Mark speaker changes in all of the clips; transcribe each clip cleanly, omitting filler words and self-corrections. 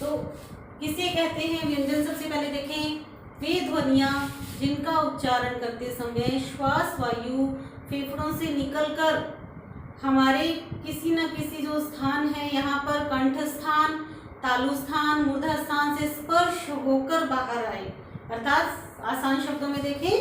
Speaker 1: तो किसे कहते हैं व्यंजन? सबसे पहले देखें, वे ध्वनियाँ जिनका उच्चारण करते समय श्वास वायु फेफड़ों से निकलकर हमारे किसी न किसी जो स्थान है यहाँ पर कंठ स्थान, तालु स्थान, मूर्धा स्थान से स्पर्श होकर बाहर आए। अर्थात आसान शब्दों में देखें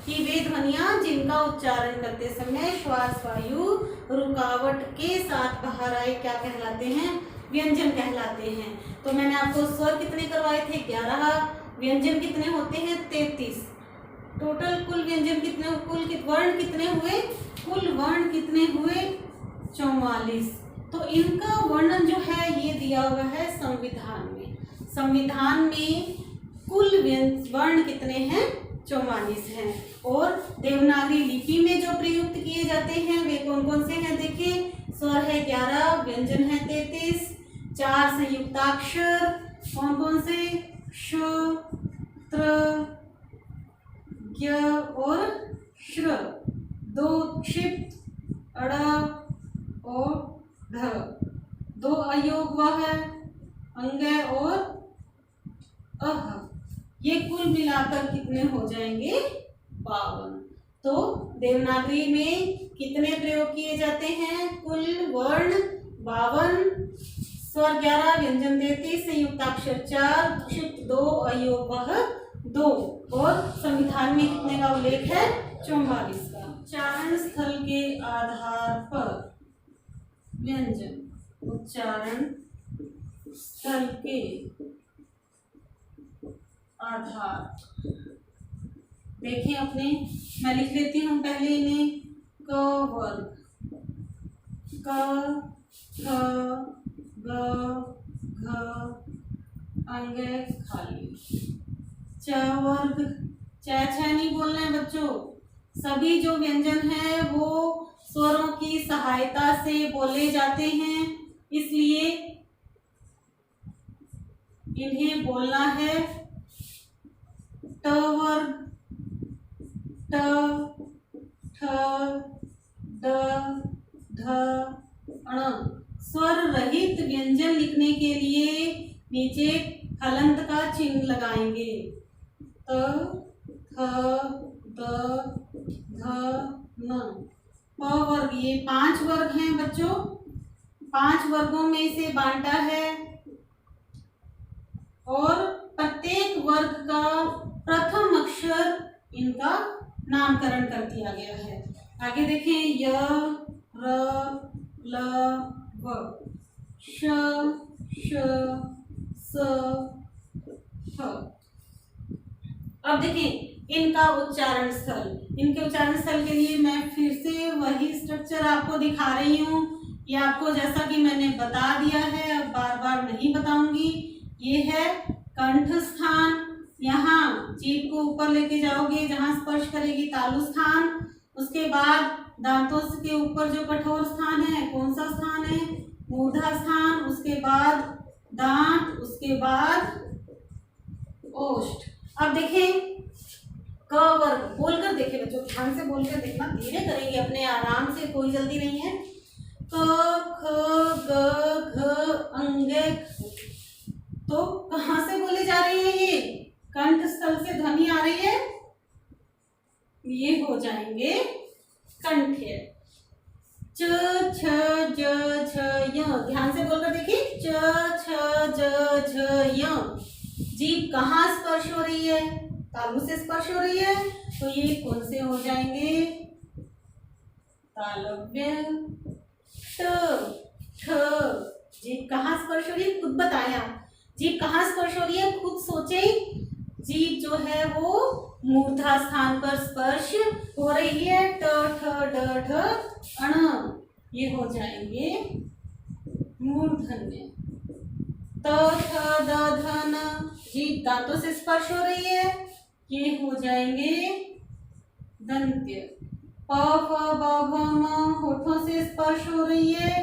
Speaker 1: कि वे ध्वनियाँ जिनका उच्चारण करते समय श्वास वायु रुकावट के साथ बाहर आए क्या कहलाते हैं? व्यंजन कहलाते हैं। तो मैंने आपको स्वर कितने करवाए थे? 11। व्यंजन कितने होते हैं? 33। टोटल कुल व्यंजन कितने, वर्ण कितने हुए? कुल वर्ण कितने हुए? 44। तो इनका वर्णन जो है ये दिया हुआ है संविधान में। संविधान में कुल वर्ण कितने हैं? 44 हैं। और देवनागरी लिपि में जो प्रयुक्त किए जाते हैं वे कौन कौन से हैं? देखिए, स्वर है 11, व्यंजन है 33, 4 संयुक्ताक्षर कौन कौन से? श, त्र, ज्ञ और श्र। 2 क्षिप्त अड़ और ढ। 2 अयोग वह अंग और अह। ये कुल मिलाकर कितने हो जाएंगे? 52। तो देवनागरी में कितने प्रयोग किए जाते हैं? कुल वर्ण 52, स्वर 11, व्यंजन 33, संयुक्ताक्षर 4, क्षिप्त 2, अयोग वह 2। और संविधान में कितने का उल्लेख है? 44 का। उच्चारण स्थल के आधार पर व्यंजन, उच्चारण स्थल के आधार देखें अपने, मैं लिख लेती हूँ पहले इन्हें। क वर्ग, क, ख, ग, घ, अंग खाली। च वर्ग, च छ नहीं बोलना है बच्चों। सभी जो व्यंजन है वो स्वरों की सहायता से बोले जाते हैं, इसलिए इन्हें बोलना है ट वर्ग, ट, ठ, ड, ध, ण। स्वर रहित व्यंजन लिखने के लिए नीचे हलंत का चिन्ह लगाएंगे। त, थ, द, ध, न। प वर्ग, ये 5 वर्ग हैं बच्चों। 5 वर्गों में से बांटा है और प्रत्येक वर्ग का प्रथम अक्षर इनका नामकरण कर दिया गया है। आगे देखें, य, र, ल, व, श, श, स, ह। अब देखें इनका उच्चारण स्थल। इनके उच्चारण स्थल के लिए मैं फिर से वही स्ट्रक्चर आपको दिखा रही हूँ। ये आपको जैसा कि मैंने बता दिया है, अब बार बार नहीं बताऊंगी। ये है कंठ स्थान, यहाँ जीभ को ऊपर लेके जाओगे जहाँ स्पर्श करेगी तालु स्थान। उसके बाद दांतों के ऊपर जो कठोर स्थान है कौन सा स्थान है? मूर्धा स्थान। उसके बाद दांत, उसके बाद ओष्ठ। अब देखें क वर्ग, बोलकर देखें बच्चों, ध्यान से बोलकर देखना, धीरे करेंगे अपने आराम से, कोई जल्दी नहीं है। क, ख, ग, घ, अंग। तो कहाँ से बोले जा रहे हैं? ये कंठ स्थल से ध्वनि आ रही है, ये हो जाएंगे कंठ्य। च, छ, ज, झ, य। ध्यान से बोलकर देखिए, च, छ, ज, झ, य। जीभ कहाँ स्पर्श हो रही है? तालु से स्पर्श हो रही है, तो ये कौन से हो जाएंगे? तालव्य। ट, ठ। जीभ कहाँ स्पर्श हो रही है? खुद बताएं आप, जीभ कहाँ स्पर्श हो रही है? खुद सोचे। जीभ जो है वो मूर्धा स्थान पर स्पर्श हो रही है। ट, ठ, ड, ढ, अण, ये हो जाएंगे मूर्धन्य। त, थ, द, ध, न। जीभ दांतों से स्पर्श हो रही है, ये हो जाएंगे दंत्य। प, फ, ब, भ, म। होठों से स्पर्श हो रही है,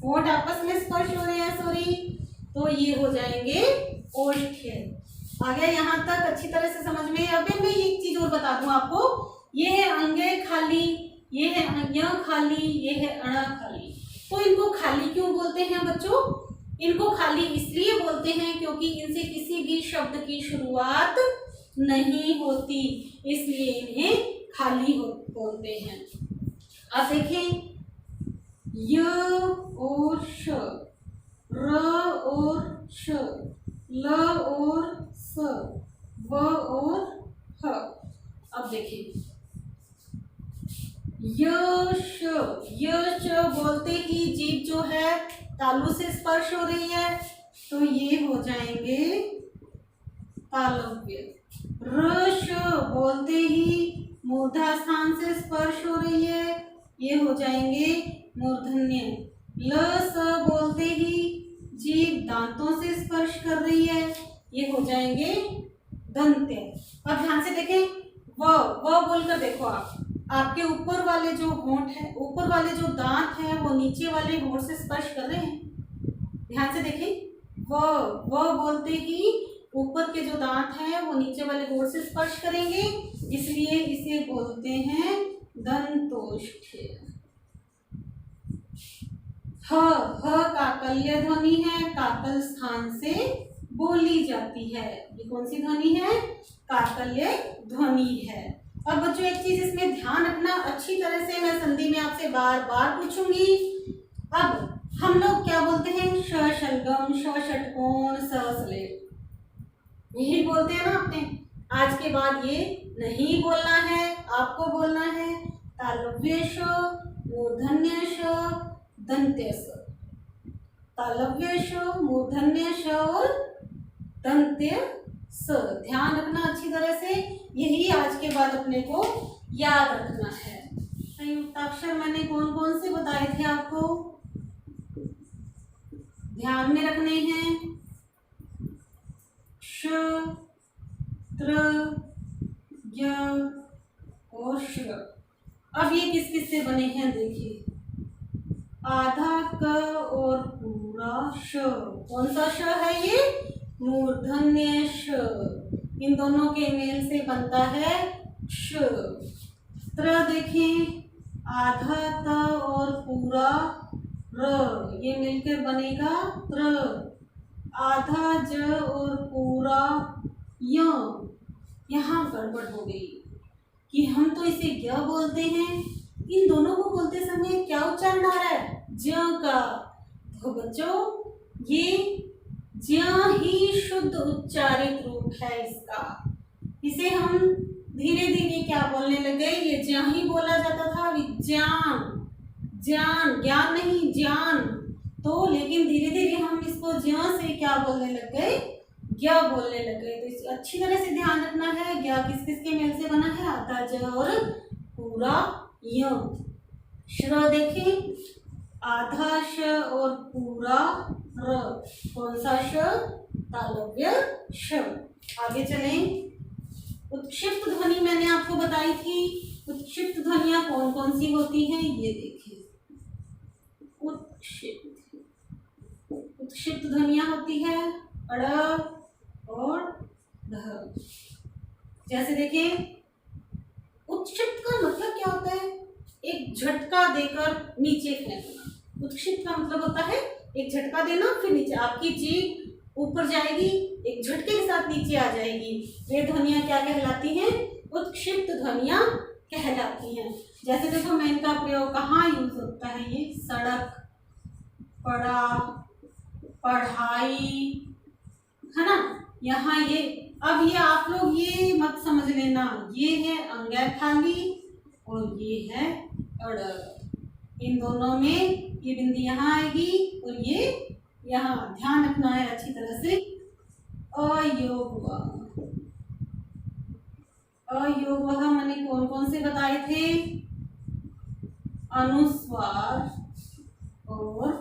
Speaker 1: होठ आपस में स्पर्श हो रहे हैं, सॉरी, तो ये हो जाएंगे ओष्ठ्य। आ गया यहाँ तक अच्छी तरह से समझ में? अब मैं एक चीज और बता दूं आपको, ये है अंगे खाली, ये है य खाली, ये है अण खाली। तो इनको खाली क्यों बोलते हैं बच्चों? इनको खाली इसलिए बोलते हैं क्योंकि इनसे किसी भी शब्द की शुरुआत नहीं होती, इसलिए इन्हें खाली बोलते हैं। अब देखें, य और श, र और श, ल और स, व और ह। अब देखें, यश, यश बोलते ही जीभ जो है तालु से स्पर्श हो रही है, तो ये हो जाएंगे तालव्य। रश बोलते ही मूर्धा स्थान से स्पर्श हो रही है, ये हो जाएंगे मूर्धन्य। लस बोलते ही जीभ दांतों से स्पर्श कर रही है, ये हो जाएंगे दंत्य। अब ध्यान से देखें, व बोलकर देखो, आपके ऊपर वाले जो होंठ है, ऊपर वाले जो दांत है वो नीचे वाले होंठ से स्पर्श कर रहे हैं। ध्यान से देखें, व बोलते ही ऊपर के जो दांत हैं वो नीचे वाले होंठ से स्पर्श करेंगे, इसलिए इसे बोलते हैं दंतोष्ठ्य। ह काकल्य ध्वनि है, काकल स्थान से बोली जाती है। ये कौन सी ध्वनि है? काकल्य ध्वनि है। अब बच्चों एक चीज इसमें ध्यान रखना, अच्छी तरह से मैं संधि में आपसे बार बार पूछूंगी। अब हम लोग क्या बोलते हैं? श शलगम, श षटकोण, स सलेट, यही बोलते हैं ना आपने। आज के बाद ये नहीं बोलना है, आपको बोलना है तालव्य श, मूर्धन्य श, दंत्य स। तालव्य श, मूर्धन्य श और दंत्य स। ध्यान रखना अच्छी तरह से, यही आज के बाद अपने को याद रखना है। संयुक्ताक्षर मैंने कौन कौन से बताए थे आपको, ध्यान में रखने हैं। श, त्र, य और श। अब ये किस किस से बने हैं देखिए, आधा क और पूरा श। कौन सा श है ये? मूर्धन्य श। इन दोनों के मेल से बनता है श। त्र देखें, आधा त और पूरा र, ये मिलकर बनेगा त्र। आधा ज और पूरा य। यहाँ गड़बड़ हो गई कि हम तो इसे ग बोलते हैं, इन दोनों को बोलते समय क्या उच्चारण आ रहा है? ज का। तो बच्चों ये ज ही शुद्ध उच्चारित रूप है इसका। इसे हम धीरे धीरे क्या बोलने लगे, ये ज ही बोला जाता था, विज्ञान, ज्ञान, ज्ञान नहीं ज्ञान। तो लेकिन धीरे धीरे हम इसको ज से क्या बोलने लग गए? ज्ञ बोलने लग गए। तो इसे अच्छी तरह से ध्यान रखना है, ज्ञ किस किस के मेल से बना है? आधा ज और पूरा य। श्र देखें, आधा श और पूरा र। कौन सा श? तालव्य श। आगे चलें, उत्क्षिप्त ध्वनि मैंने आपको बताई थी। उत्क्षिप्त ध्वनियां कौन कौन सी होती हैं ये देखिए। उत्क्षिप्त ध्वनियां होती है अड़ और ढ। जैसे देखें, उत्क्षिप्त का मतलब क्या होता है? एक झटका देकर नीचे फेंकना। उत्क्षिप्त का मतलब होता है एक झटका देना, फिर नीचे आपकी जीभ ऊपर जाएगी, एक झटके के साथ नीचे आ जाएगी। ये ध्वनियां क्या कहलाती हैं? उत्क्षिप्त ध्वनियां कहलाती हैं। जैसे देखो, मैं इनका प्रयोग कहाँ यूज होता है? ये सड़क, पड़ा, पढ़ाई, है ना, यहाँ ये। अब ये आप लोग ये मत समझ लेना, ये है अंगै खाली और ये है अड़। इन दोनों में ये बिंदी यहाँ आएगी और ये यहाँ। ध्यान रखना है अच्छी तरह से। अयोग, अयोग मैंने कौन कौन से बताए थे? अनुस्वार और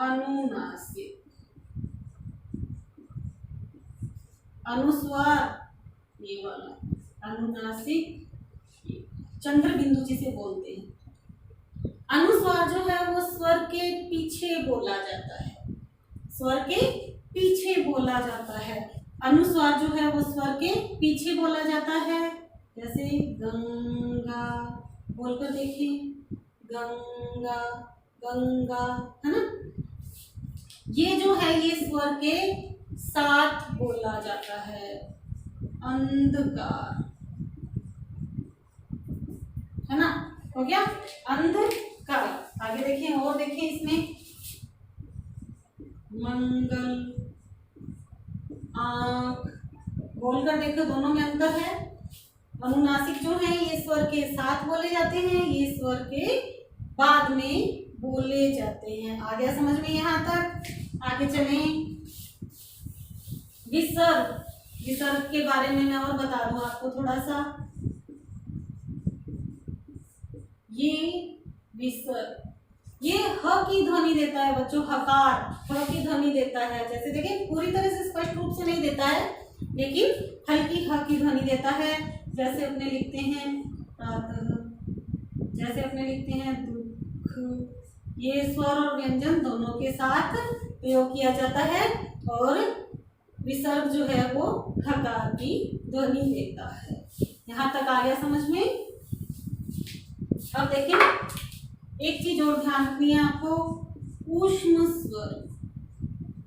Speaker 1: अनुनासिक। अनुस्वार ये वाला, अनुनासिक चंद्र बिंदु जिसे बोलते हैं। अनुस्वार जो है वो स्वर के पीछे बोला जाता है, स्वर के पीछे बोला जाता है। अनुस्वार जो है वो स्वर के पीछे बोला जाता है। जैसे गंगा बोलकर देखिए, गंगा, गंगा, है ना। ये जो है ये स्वर के साथ बोला जाता है, अंधकार, है ना, हो गया अंधकार। आगे देखें और देखें इसमें, मंगल, आंख, बोलकर देखो दोनों में अंतर है। अनुनासिक जो है ये स्वर के साथ बोले जाते हैं, ये स्वर के बाद में बोले जाते हैं। आ गया समझ में यहाँ तक? आगे चलें, विसर्ग, विसर्ग के बारे में मैं और बता दूं आपको थोड़ा सा। ये विसर्ग ये ह की ध्वनि देता है बच्चों, हकार ह की ध्वनि देता है। जैसे देखिए पूरी तरह से स्पष्ट रूप से नहीं देता है लेकिन हल्की ह की ध्वनि देता है। जैसे अपने लिखते हैं प्रातः, जैसे अपने लिखते हैं दुख, ये स्वर और व्यंजन दोनों के साथ प्रयोग किया जाता है और विसर्ग जो है वो हकार की ध्वनि देता है। यहाँ तक आ गया समझ में? अब देखें एक चीज और ध्यान रखनी है आपको, ऊष्म स्वर।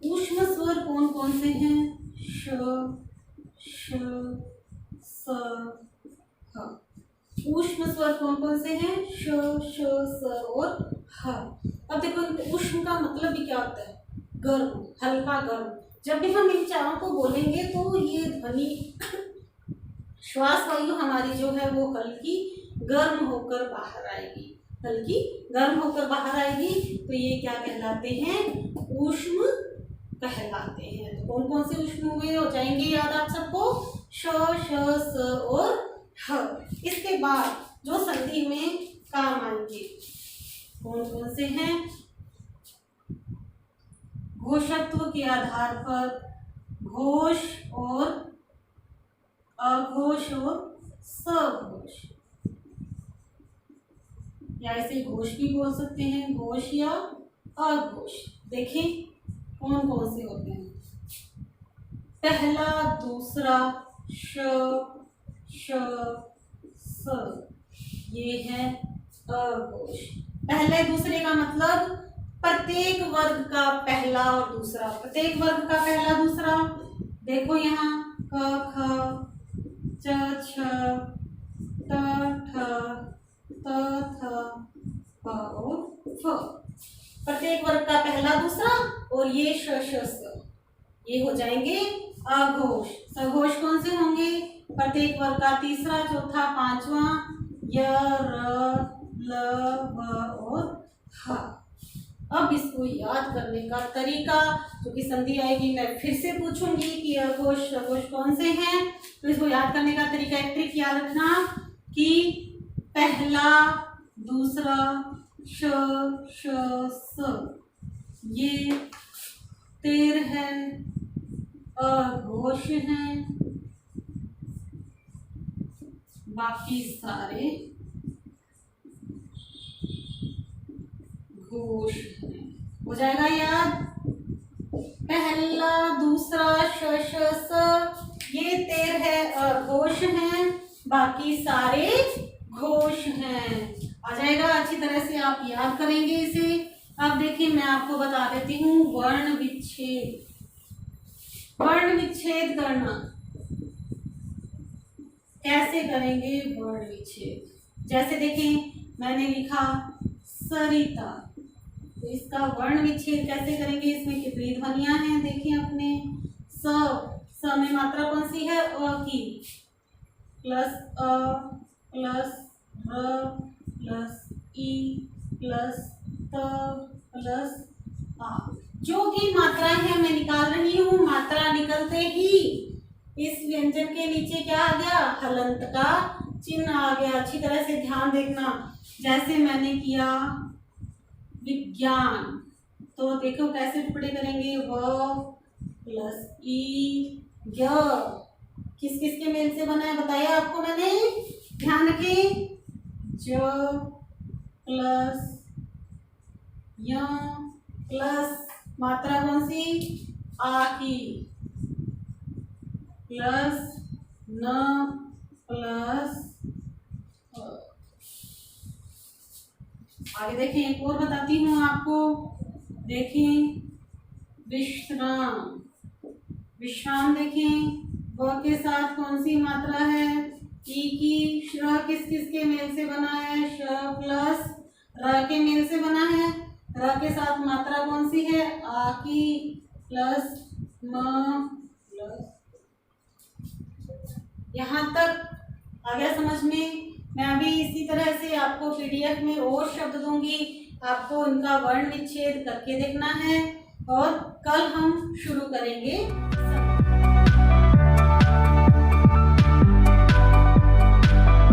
Speaker 1: ऊष्म स्वर कौन कौन से हैं? श, श, स, ह। ऊष्म स्वर कौन कौन से हैं? श, श, स और ह। अब देखो ऊष्म का मतलब भी क्या होता है? गर्म, हल्का गर्म। जब भी हम इन चारों को बोलेंगे तो ये ध्वनि श्वास वायु हमारी जो है वो हल्की गर्म होकर बाहर आएगी, हल्की गर्म होकर बाहर आएगी। तो ये क्या कहलाते हैं? ऊष्म कहलाते हैं। तो कौन कौन से ऊष्म हुए हो जाएंगे याद आप सबको? श, श, स और ह। इसके बाद जो संधि में काम आएंगे कौन कौन से हैं? घोषत्व के आधार पर घोष और अघोष और सघोष, या इसे घोष भी बोल सकते हैं, घोष या अघोष। देखें कौन कौन से होते हैं। पहला दूसरा श, श, स, ये है अघोष। पहले दूसरे का मतलब प्रत्येक वर्ग का पहला और दूसरा, प्रत्येक वर्ग का पहला दूसरा। देखो यहाँ क, ख, च, छ, ट, ठ, त, थ, प और फ। प्रत्येक वर्ग का पहला दूसरा और ये श, श, स, ये हो जाएंगे अघोष। सघोष कौन से होंगे? प्रत्येक वर्ग का तीसरा, चौथा, पांचवा, य, र, ल, व और ह। अब इसको याद करने का तरीका, जो कि संधि आएगी मैं फिर से पूछूंगी कि अघोष सघोष कौन से हैं। तो इसको याद करने का तरीका, एक ट्रिक याद रखना कि पहला दूसरा श, श, स, ये तेर है, अघोष हैं, बाकी सारे घोष हैं। हो जाएगा याद? पहला दूसरा श, श, स, ये तेर है, अघोष हैं, बाकी सारे घोष हैं। आ जाएगा? अच्छी तरह से आप याद करेंगे इसे। अब देखिए मैं आपको बता देती हूँ वर्ण विच्छेद। वर्ण विच्छेद करना कैसे करेंगे? वर्ण विच्छेद जैसे देखें मैंने लिखा सरिता, तो इसका वर्ण विच्छेद कैसे करेंगे? इसमें कितनी ध्वनियां हैं देखिए अपने। स में मात्रा कौन सी है? अ की, प्लस अ प्लस र प्लस ई प्लस त प्लस आ। जो भी मात्राएं हैं मैं निकाल रही हूँ, मात्रा निकलते ही इस व्यंजन के नीचे क्या आ गया? हलंत का चिन्ह आ गया। अच्छी तरह से ध्यान देखना। जैसे मैंने किया विज्ञान, तो देखो कैसे टुकड़े करेंगे? व प्लस ई य, किस किस के मेल से बना है बताया आपको मैंने, ध्यान रखें। ज प्लस य प्लस मात्रा कौन सी? आ की, प्लस न प्लस अ। आगे देखें एक और बताती हूँ आपको। देखें विश्राम। विश्राम देखें, व के साथ कौन सी मात्रा है? ई की। श्र किस किस के मेल से बना है? श प्लस र के मेल से बना है। र के साथ मात्रा कौन सी है? आ की प्लस म प्लस। यहाँ तक आ गया समझ में? मैं अभी इसी तरह से आपको पीडीएफ में और शब्द दूंगी, आपको उनका वर्ण विच्छेद करके देखना है और कल हम शुरू करेंगे।